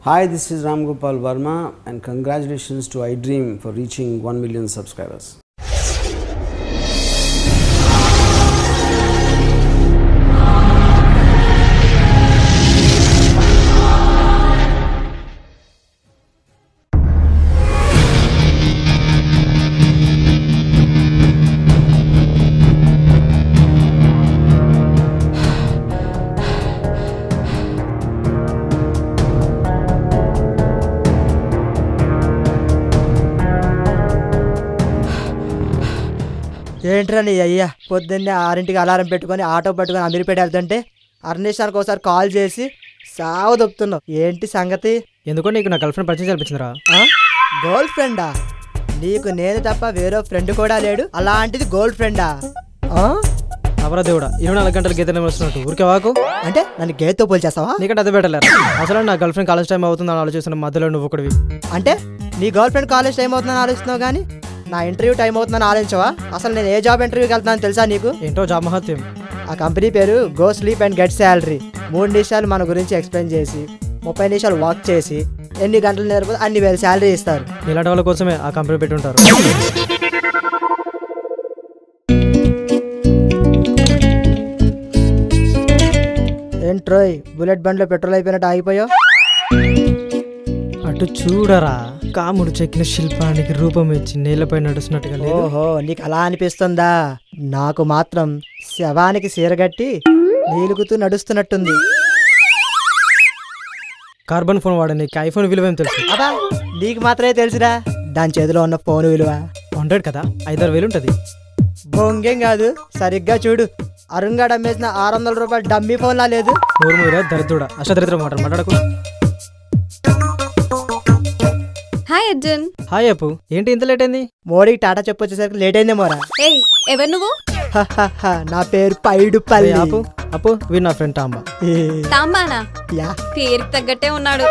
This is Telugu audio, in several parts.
Hi, this is Ram Gopal Verma and congratulations to iDream for reaching 1 million subscribers. ఏంట్రా నీ అయ్యా పొద్దున్నే 6ంటికి అలారం పెట్టుకొని ఆటో పట్టుకొని అమీర్పేట వెళ్తుంటే అర్నేషానికి ఒకసారి కాల్ చేసి సావు దొప్పుతున్నావు. ఏంటి సంగతి? ఎందుకో నీకు నా గర్ల్ ఫ్రెండ్ పరిచయం కల్పించిందిరా. గర్ల్ ఫ్రెండా? నీకు నేను తప్ప వేరే ఫ్రెండ్ కూడా లేడు, అలాంటిది గర్ల్ ఫ్రెండా? అవరా దేవుడా, 24 గంటలు గీత వస్తున్నట్టు ఊరికే వాకు. అంటే నన్ను గేతో పోల్చేస్తావా? నీకంటే అదే పెట్టలేరు. అసలు నా గర్ల్ ఫ్రెండ్ కాలేజ్ టైం అవుతుందని ఆలోచిస్తున్న మధ్యలో నువ్వు ఒకటివి. అంటే నీ గర్ల్ ఫ్రెండ్ కాలేజ్ టైం అవుతుందని ఆలోచిస్తున్నావు కానీ నా ఇంటర్వ్యూ టైం అవుతుందని ఆలోచించవా? అసలు నేను ఏ జాబ్ ఇంటర్వ్యూకి వెళ్తున్నాను తెలుసా నీకు? ఏంటో జాబ్ మహత్యం. ఆ కంపెనీ పేరు go sleep and get salary. 3 నిమిషాలు మన గురించి ఎక్స్ప్లెయిన్ చేసి 30 నిమిషాలు వాక్ చేసి ఎన్ని గంటలు నేర్పదు అన్ని వేలు శాలరీ ఇస్తారు. ఇలాంటి వాళ్ళ కోసమే ఆ కంపెనీ పెట్టి ఉంటారు. ఏంట్రోయ్ బుల్లెట్ బండ్లో పెట్రోల్ అయిపోయినట్టు ఆగిపోయావు? అటు చూడరా, కాముడు చెక్కిన శిల్పానికి రూపం ఇచ్చి నేలపై నడుస్తున్నట్టుగా. ఓహో, నీకు అలా అనిపిస్తుందా? నాకు మాత్రం శవానికి సీరగట్టి నీలుగుతూ నడుస్తున్నట్టుంది. కార్బన్ ఫోన్ వాడే నీకు ఐఫోన్ విలువ ఏం తెలుసు? అబ్బా, నీకు మాత్రమే తెలుసురా దాని చేతిలో ఉన్న ఫోన్ విలువ. 100 కదా, 5-6 ఉంటుంది. బొంగేం కాదు, సరిగ్గా చూడు. అరుంగాడు అమ్మేసిన 600 రూపాయలు డమ్మీ ఫోన్లా లేదు. నూరు మూర దరిద్రుడా, అష్టదరిద్ర మాట్లాడకు. హాయ్ అర్జున్. హాయ్ అప్పు, ఏంటి ఇంత లేట్ అయింది? మోడీకి టాటా చెప్పు వచ్చేసరికి లేట్ అయిందే మోరా. ఏయ్, ఎవరు నువ్వు? నా పేరు పైడుపల్లి. అప్పు అప్పు వీడు నా ఫ్రెండ్ టాంబా. తాంబానా? యా, పేరుకి తగ్గట్టే ఉన్నాడు.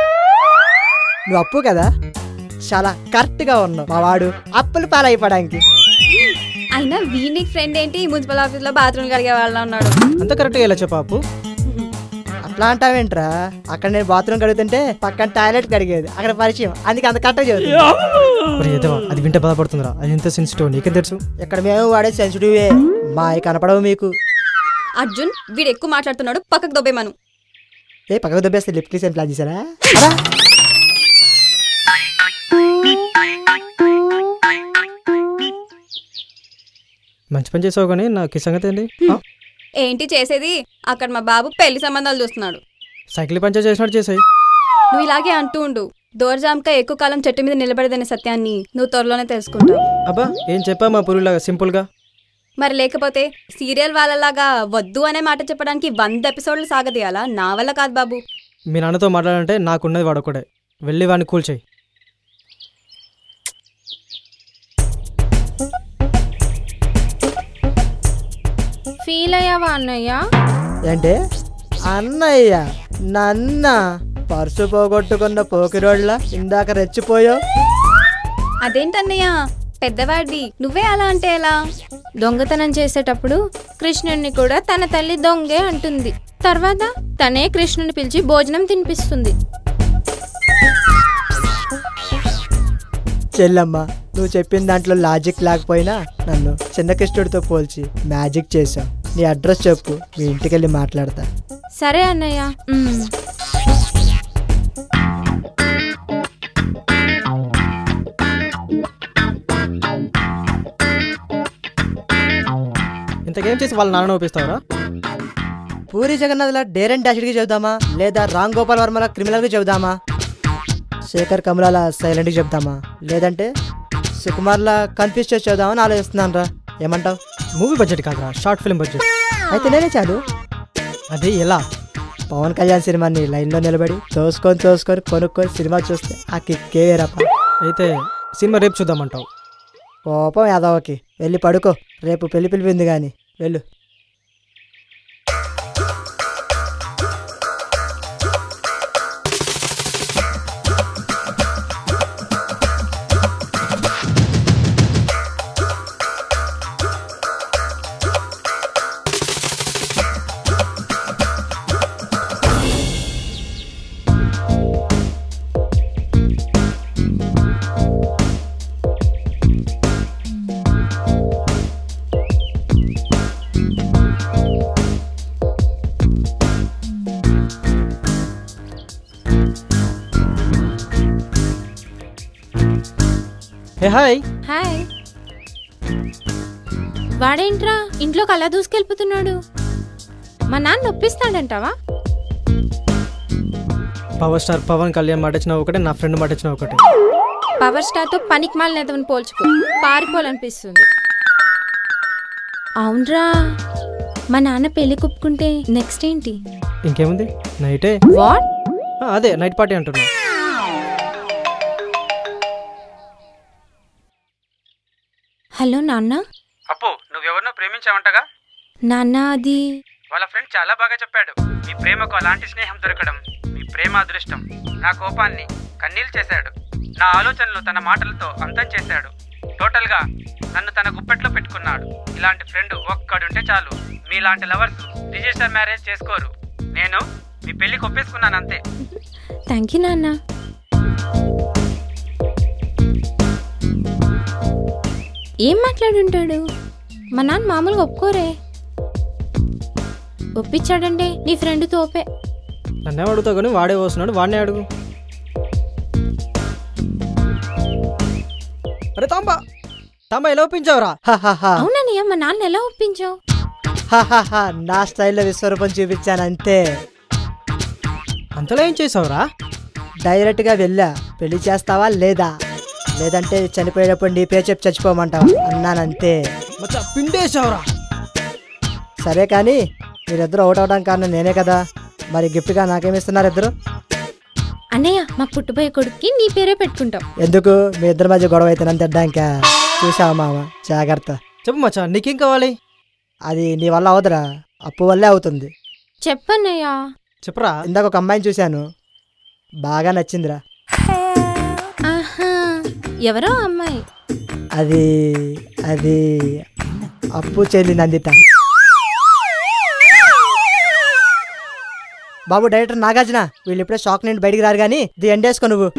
నువ్వు అప్పు కదా, చాలా కరెక్ట్ గా ఉన్నావు. మా వాడు అప్పులు పాలైపోవడానికి. అయినా వీడికి ఫ్రెండ్ ఏంటి? మున్సిపల్ ఆఫీస్ లో బాత్రూమ్ కడిగే వాళ్ళ ఉన్నాడు. అంత కరెక్ట్ గా ఎలా చెప్పు అప్పు? అట్లా అంటావేంట్రా? అక్కడ నేను బాత్రూమ్ కడుగుతుంటే పక్కన టాయిలెట్ కడిగేది, అక్కడ పరిచయం, అందుకే అంత కరెక్ట్ చదువు. అది వింటే బాధపడుతుందిరా, అది ఎంత సెన్సిటివ్ నీకేం తెలుసు? ఇక్కడ మేము వాడే సెన్సిటివే, మా కనపడవు మీకు. అర్జున్, వీడు ఎక్కువ మాట్లాడుతున్నాడు, పక్కకు దొబ్బేమను. ఏ పక్కకు దొబ్బేస్తే లిప్ కిస్ ఏం ప్లాన్ చేశారా? మంచి పని చేసావు కానీ నాకు ఈ సంగతి ఏంటి? ఏంటి చేసేది? అక్కడ మా బాబు పెళ్లి సంబంధాలు చూస్తున్నాడు. సైకిల్ పంచర్ చేసినట్టు చేసాయి. నువ్వు ఇలాగే అంటూ ఉండు. దోర్జాంకా ఎక్కువ కాలం చెట్టు మీద నిలబడదనే సత్యాన్ని నువ్వు త్వరలోనే తెలుసుకుంటావు. అబ్బా, ఏం చెప్పా మా పురులాగా సింపుల్ గా. మరి లేకపోతే సీరియల్ వాళ్ళలాగా వద్దు అనే మాట చెప్పడానికి 100 ఎపిసోడ్లు సాగదీయాలా? నా వల్ల కాదు బాబు. మీ నాన్నతో మాట్లాడాలంటే నాకున్నది వాడొకడే. వెళ్ళి వాడిని కూల్చేయి. ఫీల్ అయ్యావా అన్నయ్య? ఏంటి అన్నయ్య? నన్న పర్సు పోగొట్టుకున్న పోకిరోడ్లా ఇందాక రెచ్చిపోయో. అదేంటన్నయ్య, పెద్దవాడి నువ్వే అలా అంటే ఎలా? దొంగతనం చేసేటప్పుడు కృష్ణుడిని కూడా తన తల్లి దొంగే అంటుంది. తర్వాత తనే కృష్ణుని పిలిచి భోజనం తినిపిస్తుంది. చెల్లమ్మ, నువ్వు చెప్పిన దాంట్లో లాజిక్ లేకపోయినా నన్ను చిన్న కృష్ణుడితో పోల్చి మ్యాజిక్ చేసావు. నీ అడ్రస్ చెప్పు, మీ ఇంటికి వెళ్ళి మాట్లాడతా. సరే అన్నయ్య. ఇంతకేం చేసి వాళ్ళ నాన్న ఒప్పిస్తావరా? పూరి జగన్నాథ్లా డేర్ అండ్ డాషిడ్కి చెబుదామా, లేదా రామ్ గోపాల్ వర్మలా క్రిమినల్కి చెబుదామా, శేఖర్ కమలాల సైలెంట్కి చెప్తామా, లేదంటే సుకుమార్లా కన్ఫ్యూజ్ చేసి చెబుదామని ఆలోచిస్తున్నాను రా. ఏమంటావు? మూవీ బడ్జెట్ కాదురా, షార్ట్ ఫిల్మ్ బడ్జెట్. అయితే నేనే చాలు. అదే ఎలా? పవన్ కళ్యాణ్ సినిమాని లైన్లో నిలబడి తోసుకొని కొనుక్కొని సినిమా చూస్తే ఆ కిక్కే వేరప్ప. అయితే సినిమా రేపు చూద్దామంటావు? కోపం యాదవకి. వెళ్ళి పడుకో, రేపు పెళ్లి పిలిపింది కానీ వెళ్ళు. Hey hi. హాయ్. వాడేంట్రా ఇంట్లోకి అలా దూసుకెళ్ళిపోతున్నాడు? మా నాన్న నొప్పిస్తాడంటావా? పవర్ స్టార్ పవన్ కళ్యాణ్ మాట వచ్చిన ఒకటే, నా ఫ్రెండ్ మాట వచ్చిన ఒకటే. పవర్ స్టార్తో పనికి మాలిన పోల్చుకో, పారిపోవాలనిపిస్తుంది. అవునరా, మా నాన్న పెళ్లి కుప్పుకుంటే నెక్స్ట్ ఏంటి? ఇంకేముంది, నైటే. వాట్? అదే నైట్ పార్టీ అంటున్నా. హలో నాన్న. అప్పు, నువ్వెవరినో ప్రేమించావంటగా? నాన్న, అది వాళ్ళ ఫ్రెండ్ చాలా బాగా చెప్పాడు. మీ ప్రేమకు అలాంటి స్నేహం దొరకడం మీ ప్రేమ అదృష్టం. నా కోపాన్ని కన్నీళ్ళు చేశాడు, నా ఆలోచనలు తన మాటలతో అంతం చేశాడు. టోటల్గా నన్ను తన గుప్పెట్లో పెట్టుకున్నాడు. ఇలాంటి ఫ్రెండ్ ఒక్కడుంటే చాలు. మీలాంటి లవర్స్ రిజిస్టర్ మ్యారేజ్ చేసుకోరు. నేను మీ పెళ్లికి ఒప్పేసుకున్నాను అంతే. థ్యాంక్ యూ నాన్న. ఏం మాట్లాడుంటాడు? మా నాన్న మామూలుగా ఒప్పుకోరే. ఒప్పించాడంటే నీ ఫ్రెండ్ తోపే. నన్నే అడుగుతావు కానీ వాడే వస్తున్నాడు, వాడినే అడుగు. అరే తాంబా, తాంబా ఎలా ఒప్పించావురా? అవునన్నయ్య, మా నాన్న ఎలా ఒప్పించావు? నా స్టైల్లో విశ్వరూపం చూపించాను అంతే. అంతలో ఏం చేసావురా? డైరెక్ట్గా వెళ్ళా, పెళ్లి చేస్తావా లేదా, లేదంటే చనిపోయేటప్పుడు నీ పేరు చెప్పి చచ్చిపోమంటావా అన్నానంతే. మచ్చా పిండేసావురా. సరే కానీ మీరిద్దరు అవుట్ అవడానికి కారణం నేనే కదా, మరి గిఫ్ట్గా నాకేమిస్తున్నారు ఇద్దరు? అన్నయ్య, మా పుట్టుబోయే కొడుక్కి నీ పేరే పెట్టుకుంటాం. ఎందుకు? మీ ఇద్దరి మధ్య గొడవ అయితే నన్ను తిడ్డాక చూసావా మామ, జాగ్రత్త. చెప్పు మచ్చా, నీకేం కావాలి? అది నీ వల్ల అవదురా, అప్పు వల్లే అవుతుంది. చెప్పన్నయ్య. చెప్పరా. ఇందాక ఒక అమ్మాయిని చూశాను, బాగా నచ్చిందిరా. ఆహా, ఎవరో అమ్మాయి? అది అది అప్పు చెల్లి నందిత. బాబు డైరెక్టర్ నాగార్జున, వీళ్ళు ఇప్పుడే షాక్ నుండి బయటికి రారు కానీ ఇది ఎండేసుకో నువ్వు.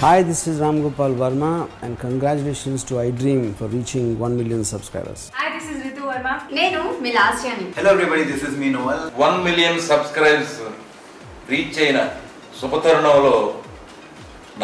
Hi, this is Ram Gopal Verma and congratulations to iDream for reaching 1 million subscribers. Hi, this is Ritu Verma. నేను మీ లాస్ట్ అని. Hello everybody, this is me Noel. 1 million subscribers reach అయిన శుభతరుణంలో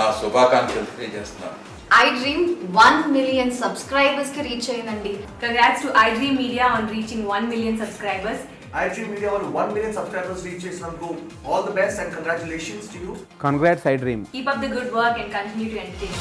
నా శుభాకాంక్షలు తెలియజేస్తున్నాను. iDream 1 million subscribers కి రీచ్ అయిందండి. Congrats to iDream Media on reaching 1 million subscribers. iDream Media on 1 million subscribers reach చేసినందుకు all the best and congratulations to you. Congrats iDream. Keep up the good work and continue to entertain.